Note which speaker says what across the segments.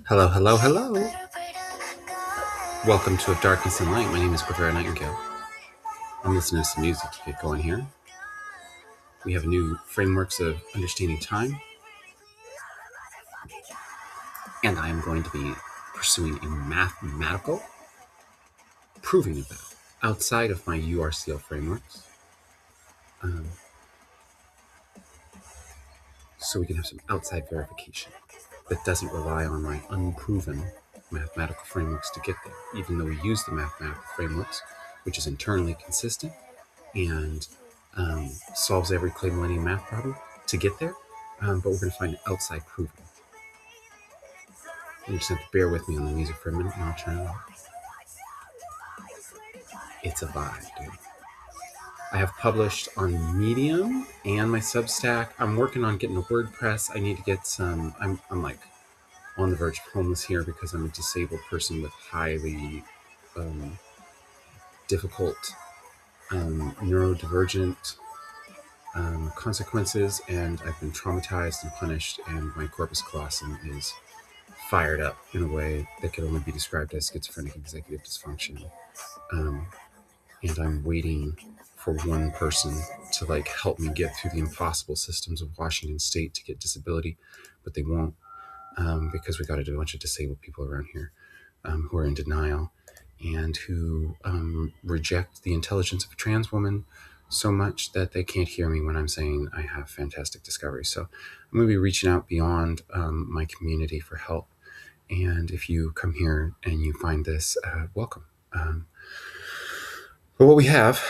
Speaker 1: Hello, hello, hello. Welcome to Of Darkness and Light. My name is Guevara Nightingale. I'm listening to some music to get going here. We have new frameworks of understanding time, and I am going to be pursuing a mathematical proving of that outside of my URCL frameworks, so we can have some outside verification that doesn't rely on my unproven mathematical frameworks to get there, even though we use the mathematical frameworks, which is internally consistent and solves every clay millennium math problem to get there. But we're going to find outside proving. You just have to bear with me on the music for a minute and I'll turn it off. It's a vibe, dude. I have published on Medium and my Substack. I'm working on getting a WordPress. I need to get some. I'm like on the verge of homeless here because I'm a disabled person with highly difficult neurodivergent consequences, and I've been traumatized and punished, and my corpus callosum is fired up in a way that could only be described as schizophrenic executive dysfunction. And I'm waiting for one person to like help me get through the impossible systems of Washington State to get disability, but they won't, because we got a bunch of disabled people around here who are in denial and who reject the intelligence of a trans woman so much that they can't hear me when I'm saying I have fantastic discoveries. So I'm going to be reaching out beyond my community for help. And if you come here and you find this, welcome. But what we have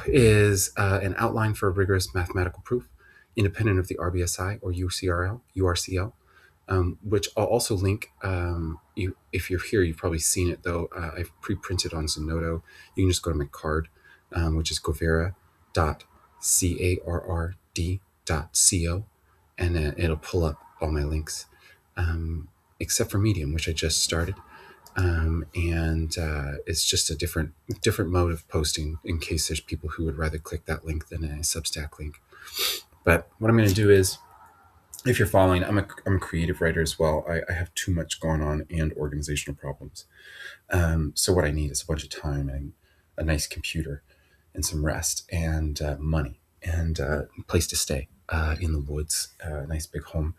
Speaker 1: is an outline for a rigorous mathematical proof, independent of the RBSI or URCL, which I'll also link. If you're here, you've probably seen it, though. I've pre-printed on Zenodo. You can just go to my card, which is guevara.carrd.co, and it'll pull up all my links, except for Medium, which I just started. It's just a different mode of posting in case there's people who would rather click that link than a Substack link. But what I'm going to do is, if you're following, I'm a creative writer as well. I have too much going on and organizational problems. So what I need is a bunch of time and a nice computer and some rest and money and a place to stay in the woods, a nice big home.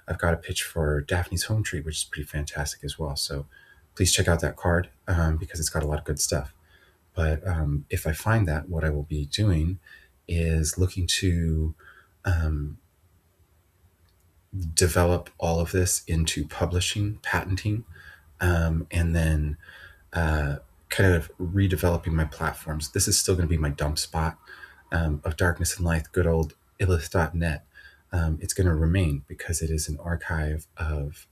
Speaker 1: I've got a pitch for Daphne's Home Tree, which is pretty fantastic as well. So please check out that card because it's got a lot of good stuff. But if I find that, what I will be doing is looking to develop all of this into publishing, patenting, and then kind of redeveloping my platforms. This is still going to be my dump spot of Darkness and Light, good old illith.net. It's going to remain because it is an archive of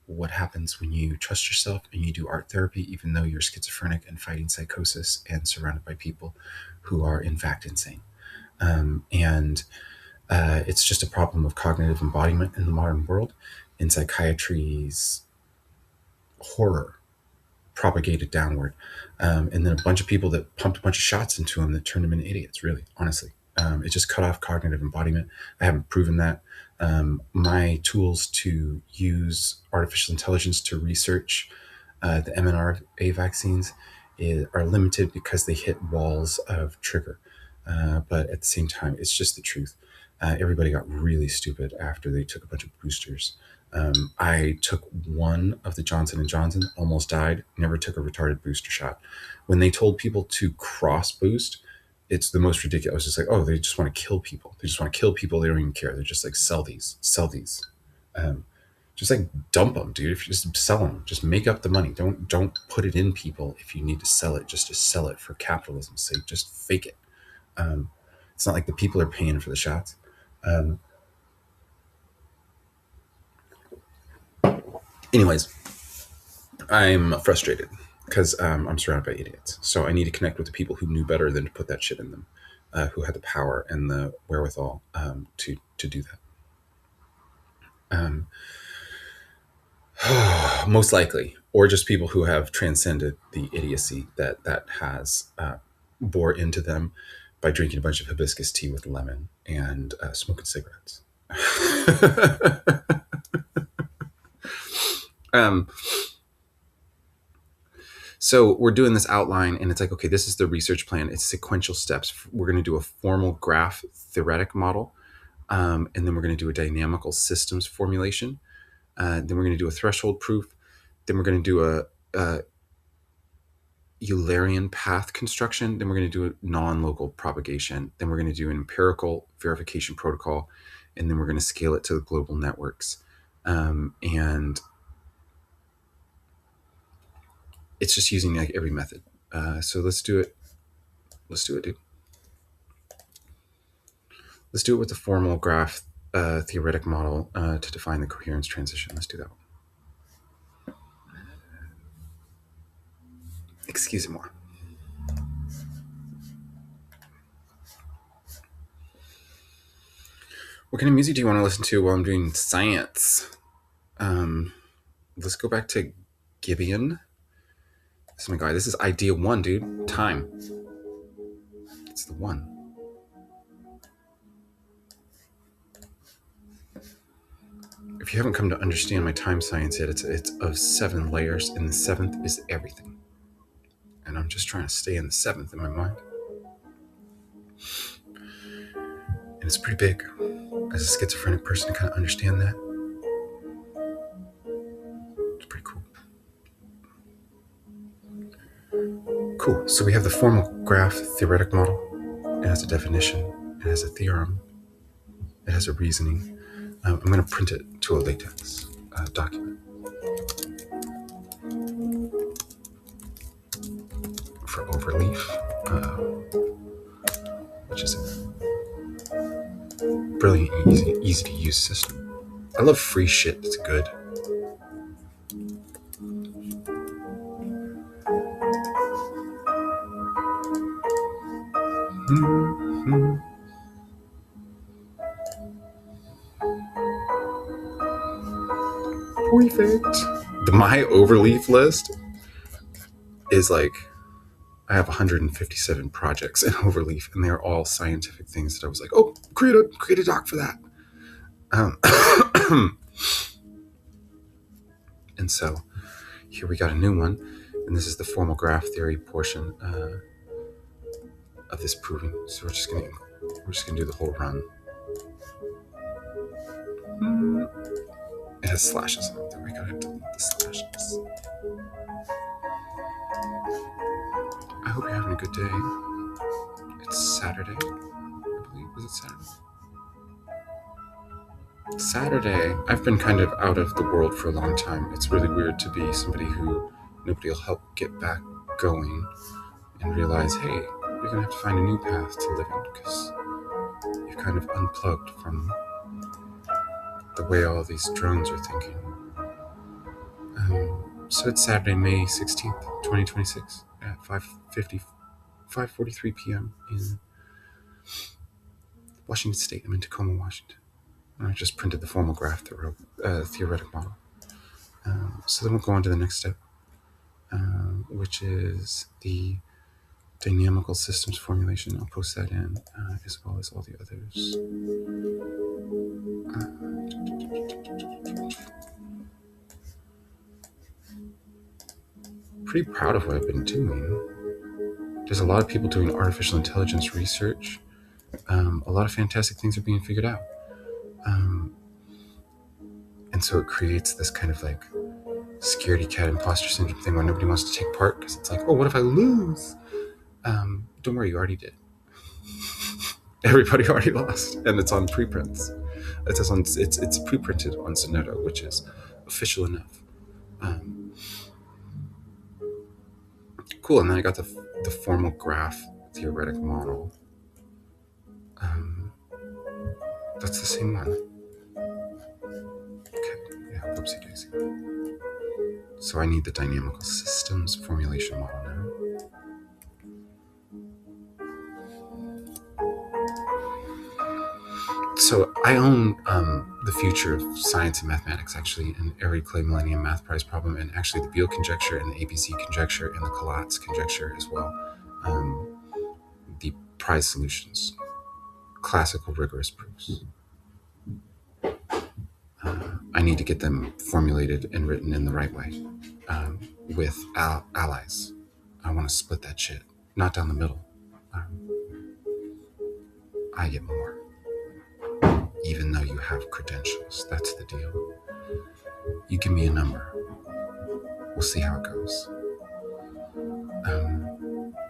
Speaker 1: what happens when you trust yourself and you do art therapy, even though you're schizophrenic and fighting psychosis and surrounded by people who are in fact insane. It's just a problem of cognitive embodiment in the modern world, in psychiatry's horror propagated downward. And then a bunch of people that pumped a bunch of shots into them that turned them into idiots, really, honestly. It just cut off cognitive embodiment. I haven't proven that. My tools to use artificial intelligence to research the mRNA vaccines are limited because they hit walls of trigger. But at the same time, it's just the truth. Everybody got really stupid after they took a bunch of boosters. I took one of the Johnson & Johnson, almost died, never took a retarded booster shot. When they told people to cross boost, it's the most ridiculous. I was just like, oh, they just want to kill people. They just want to kill people. They don't even care. They're just like, sell these. Just like dump them, dude. If you just sell them, just make up the money. Don't put it in people if you need to sell it, just to sell it for capitalism's sake. Just fake it. It's not like the people are paying for the shots. Anyways, I'm frustrated because I'm surrounded by idiots. So I need to connect with the people who knew better than to put that shit in them, who had the power and the wherewithal to do that. Most likely, or just people who have transcended the idiocy that has bore into them by drinking a bunch of hibiscus tea with lemon and smoking cigarettes. Um, so we're doing this outline, and it's like, okay, this is the research plan. It's sequential steps. We're going to do a formal graph theoretic model, and then we're going to do a dynamical systems formulation. Then we're going to do a threshold proof. Then we're going to do a Eulerian path construction. Then we're going to do a non-local propagation. Then we're going to do an empirical verification protocol, and then we're going to scale it to the global networks. And it's just using like every method. So let's do it. Let's do it, dude. Let's do it with the formal graph theoretic model to define the coherence transition. Let's do that one. Excuse me. What kind of music do you want to listen to while I'm doing science? Let's go back to Gibeon. This is my guy. This is idea 1, dude. Time. It's the 1. If you haven't come to understand my time science yet, it's of 7 layers, and the 7th is everything. And I'm just trying to stay in the 7th in my mind. And it's pretty big. As a schizophrenic person, to kind of understand that. It's pretty cool. Cool. So we have the formal graph theoretic model. It has a definition. It has a theorem. It has a reasoning. I'm going to print it to a LaTeX document. For overleaf, which is a brilliant, easy to use system. I love free shit that's good. Perfect. My overleaf list is like, I have 157 projects in overleaf, and they're all scientific things that I was like, oh, create a doc for that. And so here we got a new one, and this is the formal graph theory portion of this proving. So we're just gonna do the whole run. It has slashes in it, then we gotta delete the slashes. I hope you're having a good day. It's Saturday, I believe. Was it Saturday? Saturday. I've been kind of out of the world for a long time. It's really weird to be somebody who nobody will help get back going and realize, hey, you're gonna have to find a new path to living because you've kind of unplugged from the way all these drones are thinking. So it's Saturday, May 16th, 2026 at 5:43 p.m. in Washington State. I'm in Tacoma, Washington. And I just printed the formal graph theoretic model. So then we'll go on to the next step, which is the dynamical systems formulation. I'll post that in as well as all the others. Pretty proud of what I've been doing. There's a lot of people doing artificial intelligence research. A lot of fantastic things are being figured out. And so it creates this kind of like scaredy cat imposter syndrome thing where nobody wants to take part because it's like, oh, what if I lose? Don't worry, you already did. Everybody already lost, and it's on preprints. It's preprinted on Zenodo, which is official enough. Cool, and then I got the formal graph theoretic model. That's the same one. Okay, yeah, whoopsie daisy. So I need the dynamical systems formulation model now. So I own the future of science and mathematics, actually, and every Clay Millennium Math Prize problem, and actually the Beal conjecture and the ABC conjecture and the Collatz conjecture as well. The prize solutions, classical rigorous proofs I need to get them formulated and written in the right way with allies. I want to split that shit, not down the middle. Um, I get more, even though you have credentials. That's the deal. You give me a number. We'll see how it goes.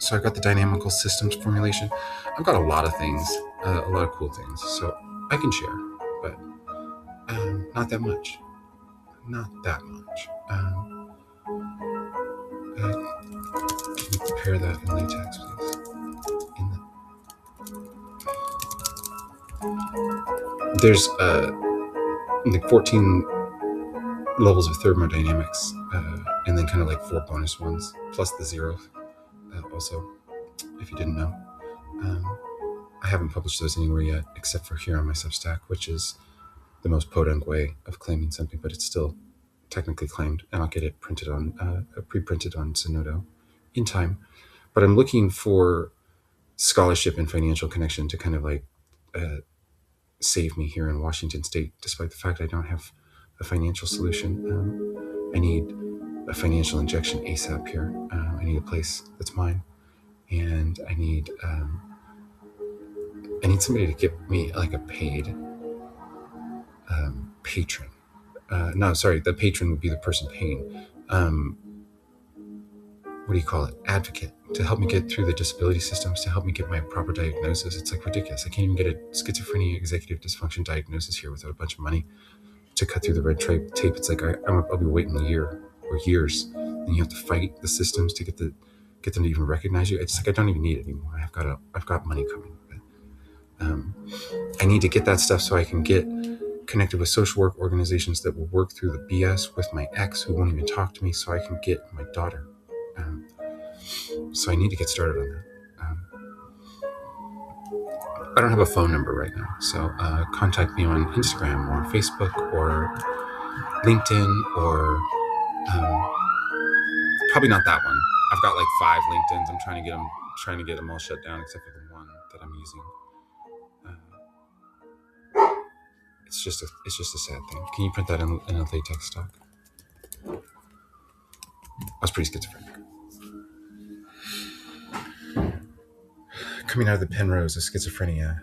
Speaker 1: So I got the dynamical systems formulation. I've got a lot of things, a lot of cool things. So I can share, but not that much. Not that much. Can you prepare that in latex, please? There's like 14 levels of thermodynamics, and then kind of like 4 bonus ones, plus the zero. Also, if you didn't know, I haven't published those anywhere yet, except for here on my Substack, which is the most podunk way of claiming something, but it's still technically claimed, and I'll get it printed on, pre-printed on Zenodo in time. But I'm looking for scholarship and financial connection to kind of like save me here in Washington State, despite the fact I don't have a financial solution. I need a financial injection ASAP here. I need a place that's mine, and I need somebody to get me like a paid patron. No, sorry, the patron would be the person paying. What do you call it? Advocate, to help me get through the disability systems, to help me get my proper diagnosis. It's like ridiculous. I can't even get a schizophrenia executive dysfunction diagnosis here without a bunch of money to cut through the red tape. It's like I'll be waiting a year or years, and you have to fight the systems to get them to even recognize you. It's like I don't even need it anymore. I've got money coming. But, I need to get that stuff so I can get connected with social work organizations that will work through the BS with my ex who won't even talk to me, so I can get my daughter. So I need to get started on that. I don't have a phone number right now, so contact me on Instagram or Facebook or LinkedIn or probably not that one. I've got like 5 LinkedIns. I'm trying to get them all shut down except for the one that I'm using. It's just a sad thing. Can you print that in a latex stock? I was pretty schizophrenic. Coming out of the Penrose of schizophrenia,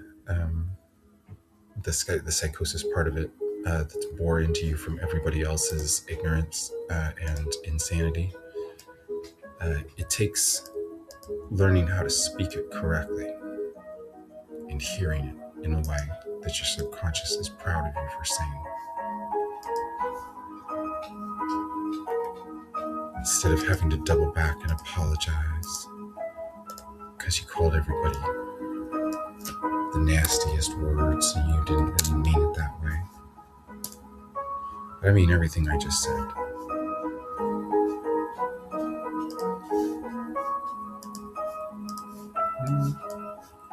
Speaker 1: the psychosis part of it that's bore into you from everybody else's ignorance and insanity. It takes learning how to speak it correctly and hearing it in a way that your subconscious is proud of you for saying. Instead of having to double back and apologize because you called everybody the nastiest words and you didn't really mean it that way. I mean everything I just said.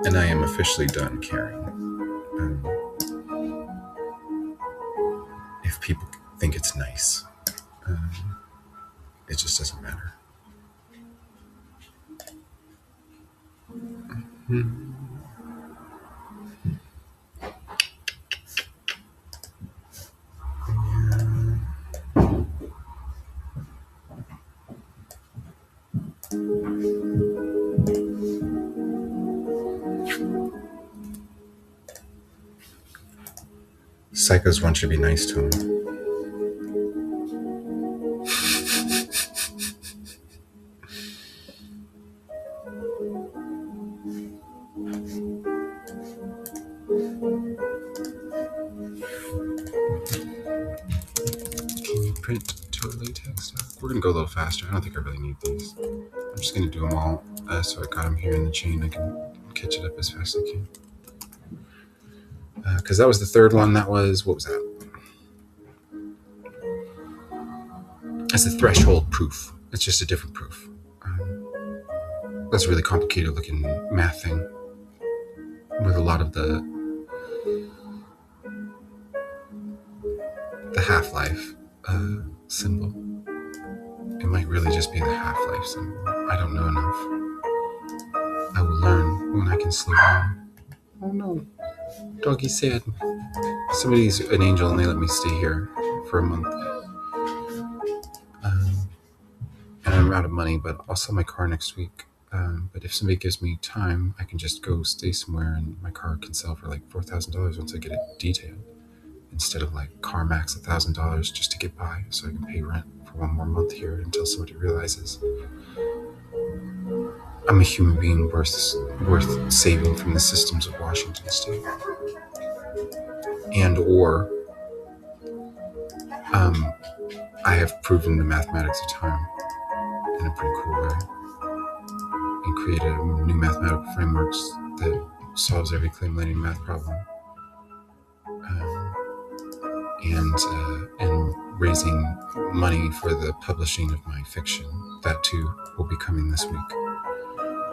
Speaker 1: And I am officially done caring. If people think it's nice, it just doesn't matter. Psychos want you to be nice to them. Can you print to a latex stock? We're going to go a little faster. I don't think I really need these. I'm just going to do them all so I got them here in the chain. I can catch it up as fast as I can. Because that was the third one. That was, what was that? That's the threshold proof. It's just a different proof. That's a really complicated looking math thing with a lot of the half-life symbol. It might really just be the half-life symbol. I don't know enough. I will learn when I can slow down. Oh no, doggy's sad. Somebody's an angel and they let me stay here for a month. And I'm out of money, but I'll sell my car next week. But if somebody gives me time, I can just go stay somewhere and my car can sell for like $4,000 once I get it detailed, instead of like CarMax $1,000 just to get by so I can pay rent for one more month here until somebody realizes I'm a human being worth saving from the systems of Washington State. And or I have proven the mathematics of time in a pretty cool way and created new mathematical frameworks that solves every claim linear math problem. And raising money for the publishing of my fiction. That too will be coming this week.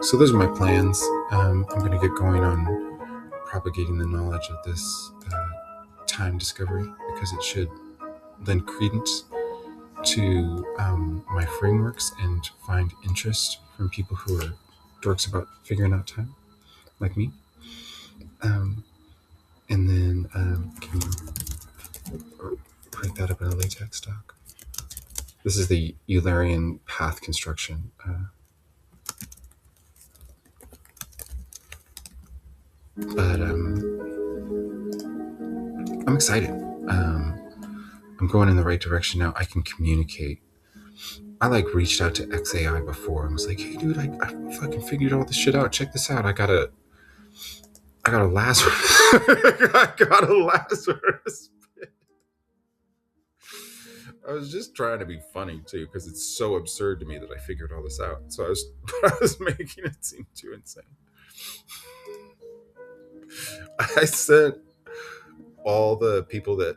Speaker 1: So those are my plans. I'm going to get going on propagating the knowledge of this time discovery, because it should lend credence to my frameworks and find interest from people who are dorks about figuring out time, like me. And then can you print that up in a LaTeX doc? This is the Eulerian path construction. But I'm excited. I'm going in the right direction now. I can communicate. I like reached out to XAI before and was like, hey dude, I fucking figured all this shit out. Check this out. I got a Lazarus. I got a Lazarus. I was just trying to be funny too, because it's so absurd to me that I figured all this out. So I was making it seem too insane. I sent all the people that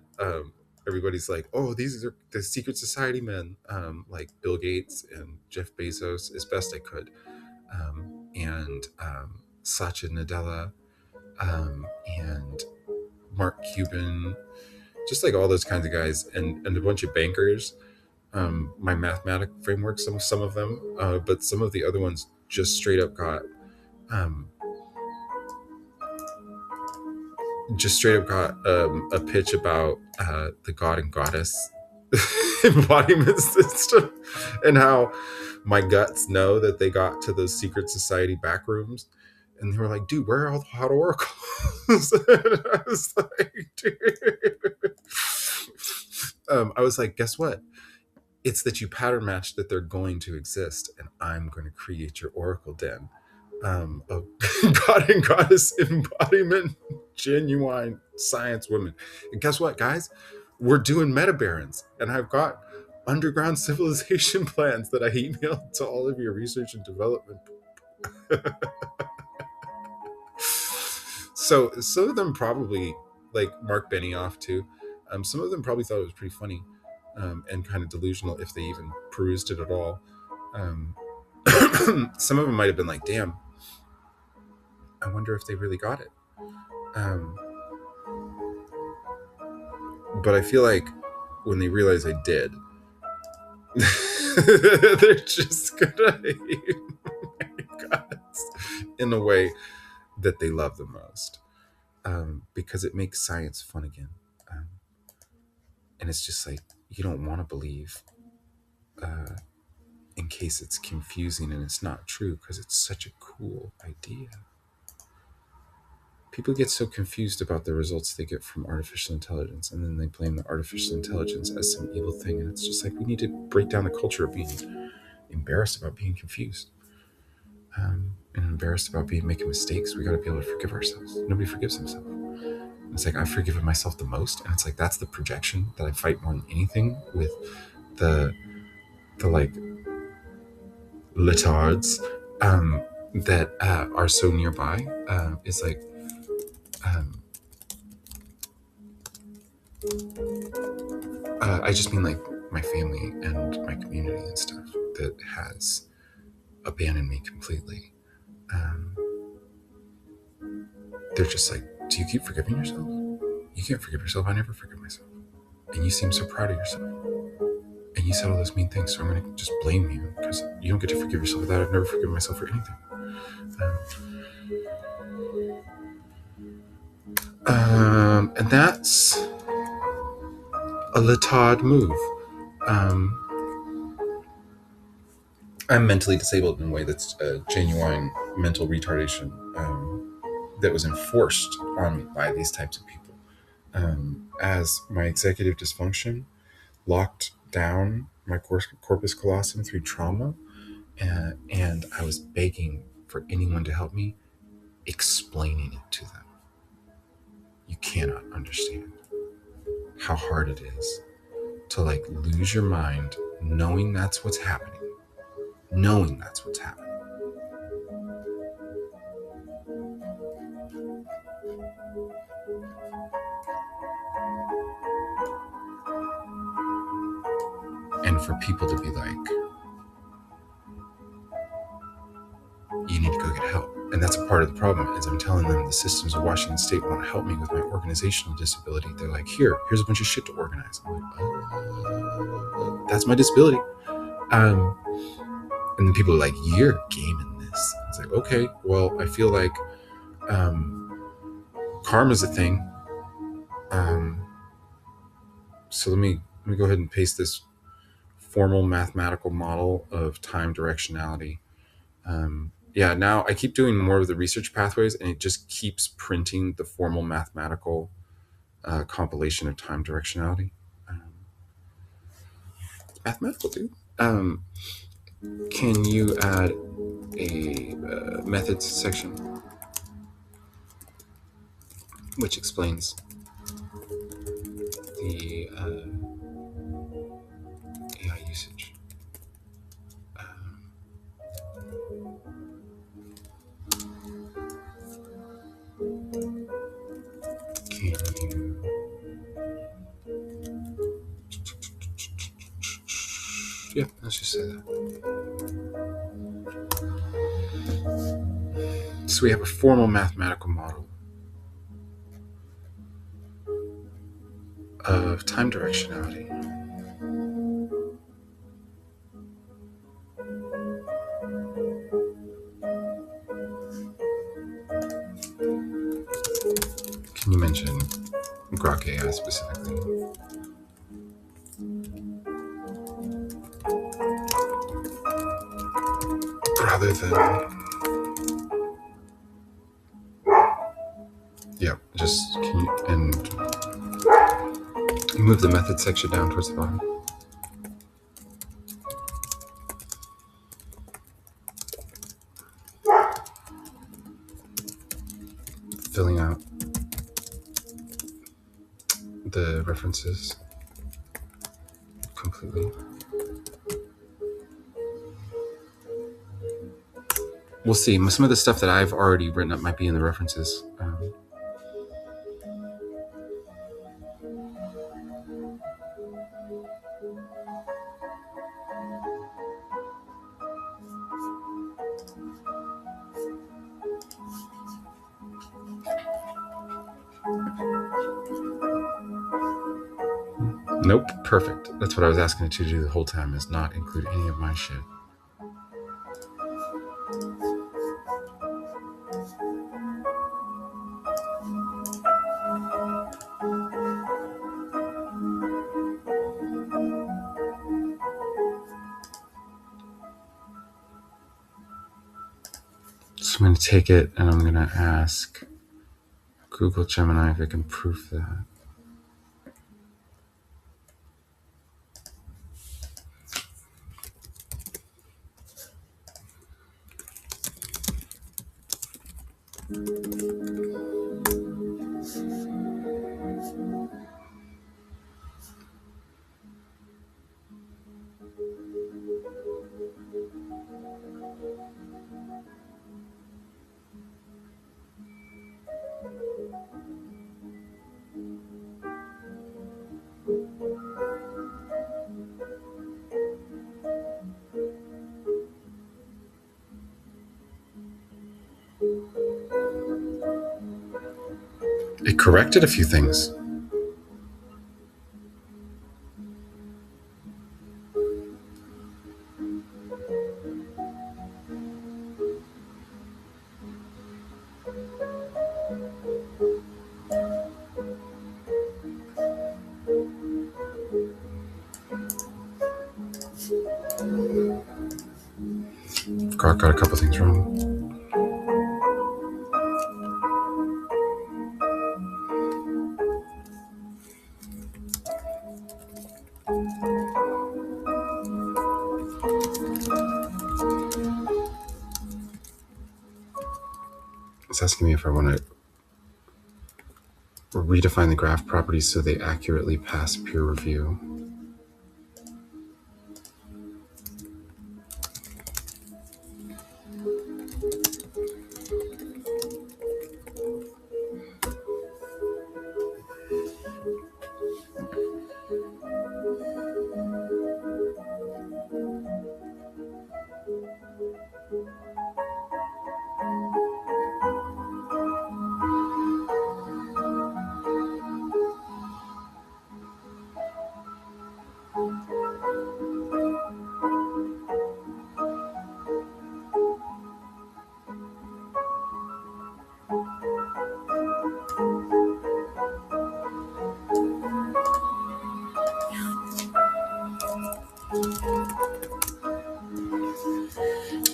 Speaker 1: everybody's like, oh, these are the secret society men, like Bill Gates and Jeff Bezos, as best I could, and Satya Nadella, and Mark Cuban, just like all those kinds of guys, and a bunch of bankers. My mathematic framework, some of them, but some of the other ones just straight up got a pitch about the god and goddess embodiment system, and how my guts know that they got to those secret society back rooms, and they were like, dude, where are all the hot oracles? And I was like, dude. I was like, guess what? It's that you pattern match that they're going to exist, and I'm going to create your oracle den of god and goddess embodiment, genuine science women. And guess what, guys? We're doing meta barons, and I've got underground civilization plans that I emailed to all of your research and development. So some of them probably, like Mark Benioff too, some of them probably thought it was pretty funny, and kind of delusional if they even perused it at all. Some of them might have been like, damn, I wonder if they really got it. But I feel like when they realize I did, they're just gonna hate my guts in a way that they love the most, because it makes science fun again. And it's just like, you don't want to believe in case it's confusing and it's not true, because it's such a cool idea. People get so confused about the results they get from artificial intelligence, and then they blame the artificial intelligence as some evil thing. And it's just like, we need to break down the culture of being embarrassed about being confused, and embarrassed about making mistakes. We got to be able to forgive ourselves. Nobody forgives themselves. It's like, I've forgiven myself the most, and it's like, that's the projection that I fight more than anything with the like litards that are so nearby. It's like, I just mean like my family and my community and stuff that has abandoned me completely. They're just like, do you keep forgiving yourself? You can't forgive yourself. I never forgive myself. And you seem so proud of yourself. And you said all those mean things, so I'm going to just blame you because you don't get to forgive yourself for that. I've never forgiven myself for anything. And that's a letard move. Um, I'm mentally disabled in a way that's a genuine mental retardation that was enforced on me by these types of people. As my executive dysfunction locked down my corpus callosum through trauma, and I was begging for anyone to help me, explaining it to them. You cannot understand how hard it is to like lose your mind knowing that's what's happening, knowing that's what's happening. And for people to be like, you need to go get help. And that's a part of the problem is I'm telling them the systems of Washington State want to help me with my organizational disability. They're like, here's a bunch of shit to organize. I'm like, that's my disability. And then people are like, you're gaming this. It's like, okay, well, I feel like karma's a thing. So let me go ahead and paste this formal mathematical model of time directionality. Yeah, now I keep doing more of the research pathways, and it just keeps printing the formal mathematical compilation of time directionality. It's mathematical, dude. Can you add a methods section which explains the AI usage? Can you? Yeah, let's just say that. So we have a formal mathematical model of time directionality. Can you mention Grok AI specifically? Rather than, yeah, just can you, and move the method section down towards the bottom. Filling out the references completely. We'll see. Some of the stuff that I've already written up might be in the references. Nope, perfect. That's what I was asking it to do the whole time, is not include any of my shit. So I'm going to take it and I'm going to ask Google Gemini if it can proof that. It corrected a few things. Grok got a couple things wrong. It's asking me if I want to redefine the graph properties so they accurately pass peer review.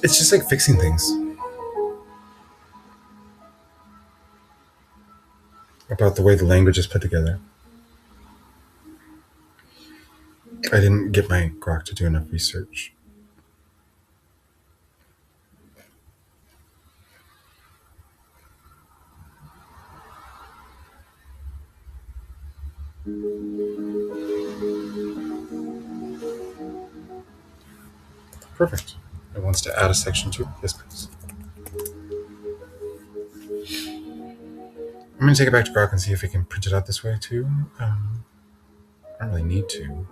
Speaker 1: It's just like fixing things. About the way the language is put together. I didn't get my Grok to do enough research. Perfect. It wants to add a section too. Yes, please. I'm going to take it back to Grok and see if we can print it out this way too. I don't really need to.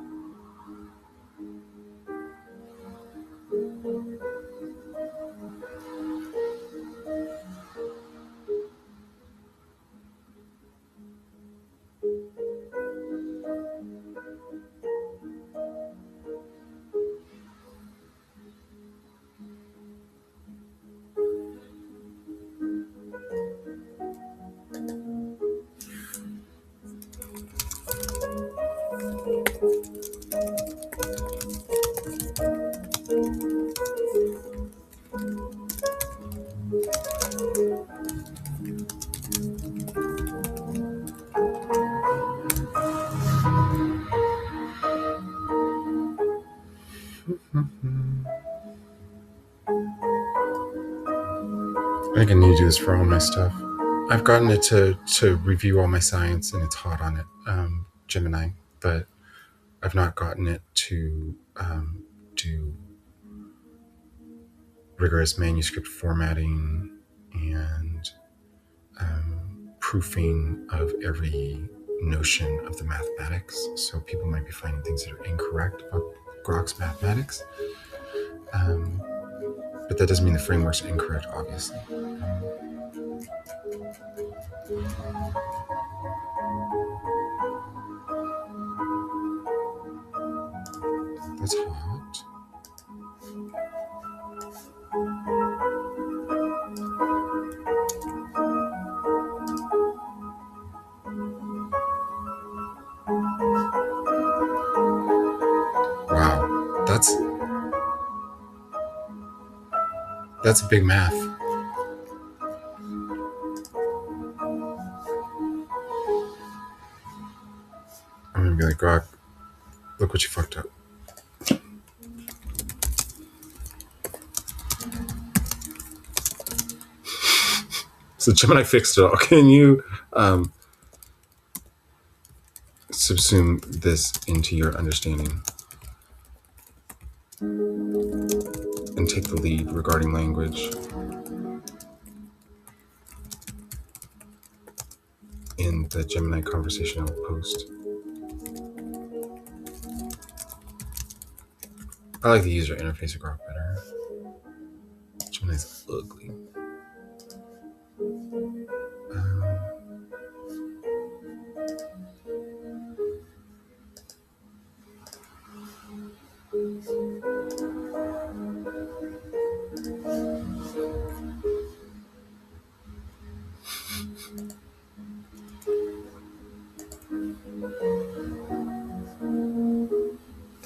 Speaker 1: I think I need to do this for all my stuff. I've gotten it to review all my science, and it's hot on it, Gemini, but I've not gotten it to do rigorous manuscript formatting and proofing of every notion of the mathematics. So people might be finding things that are incorrect about Grok's mathematics. But that doesn't mean the frameworks are incorrect, obviously. That's hot. Wow, that's big math. I'm gonna be like, Grok, look what you fucked up. So Gemini fixed it all. Can you subsume this into your understanding and take the lead regarding language in the Gemini conversation I will post? I like the user interface of Grok better. Gemini's ugly.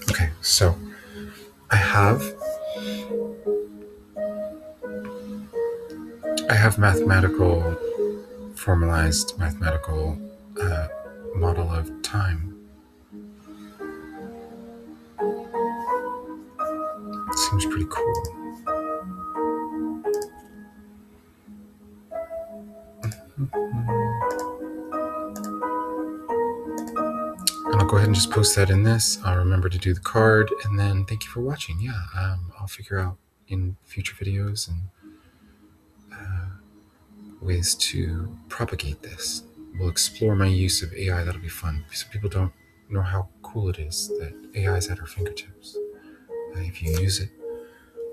Speaker 1: Okay, so I have I have formalized mathematical model of time. It seems pretty cool. And I'll go ahead and just post that in this. I'll remember to do the card, and then thank you for watching. Yeah, I'll figure out in future videos and ways to propagate this. We'll explore my use of AI. That'll be fun. Some people don't know how cool it is that AI is at our fingertips. If you use it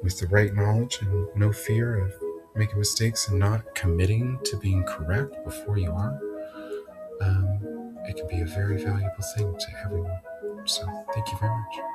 Speaker 1: with the right knowledge and no fear of making mistakes and not committing to being correct before you are, it can be a very valuable thing to everyone. So thank you very much.